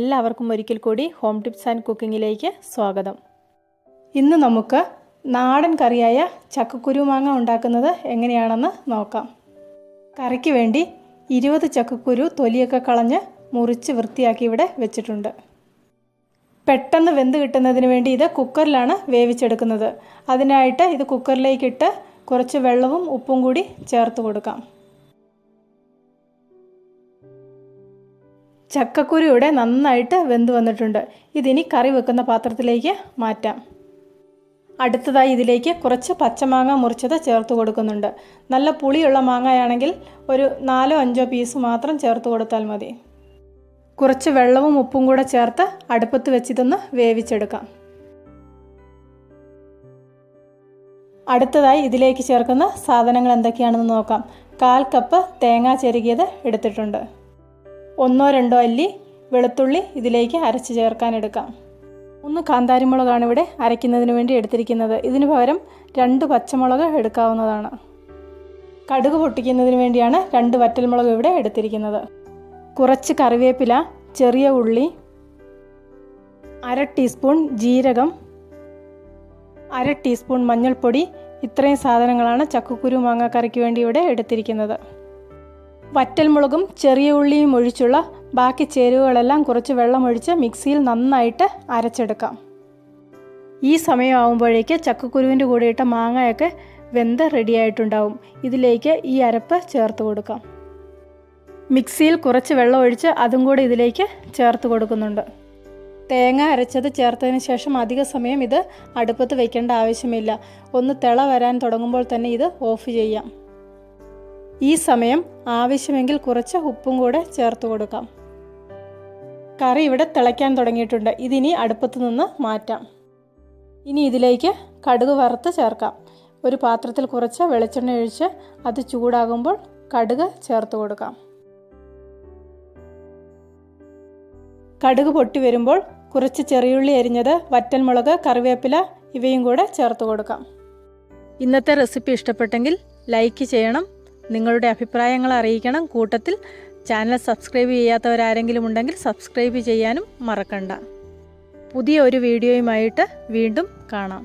എല്ലാവർക്കും ഒരിക്കൽ കൂടി ഹോം ടിപ്സ് ആൻഡ് കുക്കിങ്ങിലേക്ക് സ്വാഗതം. ഇന്ന് നമുക്ക് നാടൻ കറിയായ ചക്കക്കുരു മാങ്ങ ഉണ്ടാക്കുന്നത് എങ്ങനെയാണെന്ന് നോക്കാം. കറിക്ക് വേണ്ടി 20 ചക്കക്കുരു തൊലിയൊക്കെ കളഞ്ഞ് മുറിച്ച് വൃത്തിയാക്കി ഇവിടെ വെച്ചിട്ടുണ്ട്. പെട്ടെന്ന് വെന്ത് കിട്ടുന്നതിന് വേണ്ടി ഇത് കുക്കറിലാണ് വേവിച്ചെടുക്കുന്നത്. അതിനായിട്ട് ഇത് കുക്കറിലേക്കിട്ട് കുറച്ച് വെള്ളവും ഉപ്പും കൂടി ചേർത്ത് കൊടുക്കാം. ചക്കക്കുരു ഇവിടെ നന്നായിട്ട് വെന്ത് വന്നിട്ടുണ്ട്. ഇതിനി കറി വെക്കുന്ന പാത്രത്തിലേക്ക് മാറ്റാം. അടുത്തതായി ഇതിലേക്ക് കുറച്ച് പച്ചമാങ്ങ മുറിച്ചത് ചേർത്ത് കൊടുക്കുന്നുണ്ട്. നല്ല പുളിയുള്ള മാങ്ങയാണെങ്കിൽ ഒരു 4-5 പീസ് മാത്രം ചേർത്ത് കൊടുത്താൽ മതി. കുറച്ച് വെള്ളവും ഉപ്പും കൂടെ ചേർത്ത് അടുപ്പത്ത് വെച്ചിതൊന്ന് വേവിച്ചെടുക്കാം. അടുത്തതായി ഇതിലേക്ക് ചേർക്കുന്ന സാധനങ്ങൾ എന്തൊക്കെയാണെന്ന് നോക്കാം. 1/4 കപ്പ് തേങ്ങ ചെരുകിയത് എടുത്തിട്ടുണ്ട്. 1-2 അല്ലി വെളുത്തുള്ളി ഇതിലേക്ക് അരച്ച് ചേർക്കാൻ എടുക്കാം. 3 കാന്താരിമുളകാണ് ഇവിടെ അരയ്ക്കുന്നതിന് വേണ്ടി എടുത്തിരിക്കുന്നത്. ഇതിന് പകരം 2 പച്ചമുളക് എടുക്കാവുന്നതാണ്. കടുക് പൊട്ടിക്കുന്നതിന് വേണ്ടിയാണ് 2 വറ്റൽമുളക് ഇവിടെ എടുത്തിരിക്കുന്നത്. കുറച്ച് കറിവേപ്പില, ചെറിയ ഉള്ളി, 1/2 ടീസ്പൂൺ ജീരകം, 1/2 ടീസ്പൂൺ മഞ്ഞൾപ്പൊടി. ഇത്രയും സാധനങ്ങളാണ് ചക്കക്കുരു മാങ്ങ കറിക്ക് വേണ്ടി ഇവിടെ എടുത്തിരിക്കുന്നത്. വറ്റൽമുളകും ചെറിയ ഉള്ളിയും ഒഴിച്ചുള്ള ബാക്കി ചേരുവകളെല്ലാം കുറച്ച് വെള്ളമൊഴിച്ച് മിക്സിയിൽ നന്നായിട്ട് അരച്ചെടുക്കാം. ഈ സമയമാകുമ്പോഴേക്ക് ചക്കക്കുരുവിൻ്റെ കൂടെ ഇട്ട മാങ്ങയൊക്കെ വെന്ത് റെഡിയായിട്ടുണ്ടാവും. ഇതിലേക്ക് ഈ അരപ്പ് ചേർത്ത് കൊടുക്കാം. മിക്സിയിൽ കുറച്ച് വെള്ളം ഒഴിച്ച് അതും കൂടി ഇതിലേക്ക് ചേർത്ത് കൊടുക്കുന്നുണ്ട്. തേങ്ങ അരച്ചത് ചേർത്തതിന് ശേഷം അധിക സമയം ഇത് അടുപ്പത്ത് വയ്ക്കേണ്ട ആവശ്യമില്ല. ഒന്ന് തിള വരാൻ തുടങ്ങുമ്പോൾ തന്നെ ഇത് ഓഫ് ചെയ്യാം. ഈ സമയം ആവശ്യമെങ്കിൽ കുറച്ച് ഉപ്പും കൂടെ ചേർത്ത് കൊടുക്കാം. കറി ഇവിടെ തിളയ്ക്കാൻ തുടങ്ങിയിട്ടുണ്ട്. ഇതിനി അടുപ്പത്ത് നിന്ന് മാറ്റാം. ഇനി ഇതിലേക്ക് കടുക് വറുത്ത് ചേർക്കാം. ഒരു പാത്രത്തിൽ കുറച്ച് വെളിച്ചെണ്ണ ഒഴിച്ച് അത് ചൂടാകുമ്പോൾ കടുക് ചേർത്ത് കൊടുക്കാം. കടുക് പൊട്ടി വരുമ്പോൾ കുറച്ച് ചെറിയുള്ളി അരിഞ്ഞത്, വറ്റൽമുളക്, കറിവേപ്പില ഇവയും കൂടെ ചേർത്ത് കൊടുക്കാം. ഇന്നത്തെ റെസിപ്പി ഇഷ്ടപ്പെട്ടെങ്കിൽ ലൈക്ക് ചെയ്യണം. നിങ്ങളുടെ അഭിപ്രായങ്ങൾ അറിയിക്കണം. കൂട്ടത്തിൽ ചാനൽ സബ്സ്ക്രൈബ് ചെയ്യാത്തവരാരെങ്കിലും ഉണ്ടെങ്കിൽ സബ്സ്ക്രൈബ് ചെയ്യാനും മറക്കണ്ട. പുതിയ ഒരു വീഡിയോയുമായിട്ട് വീണ്ടും കാണാം.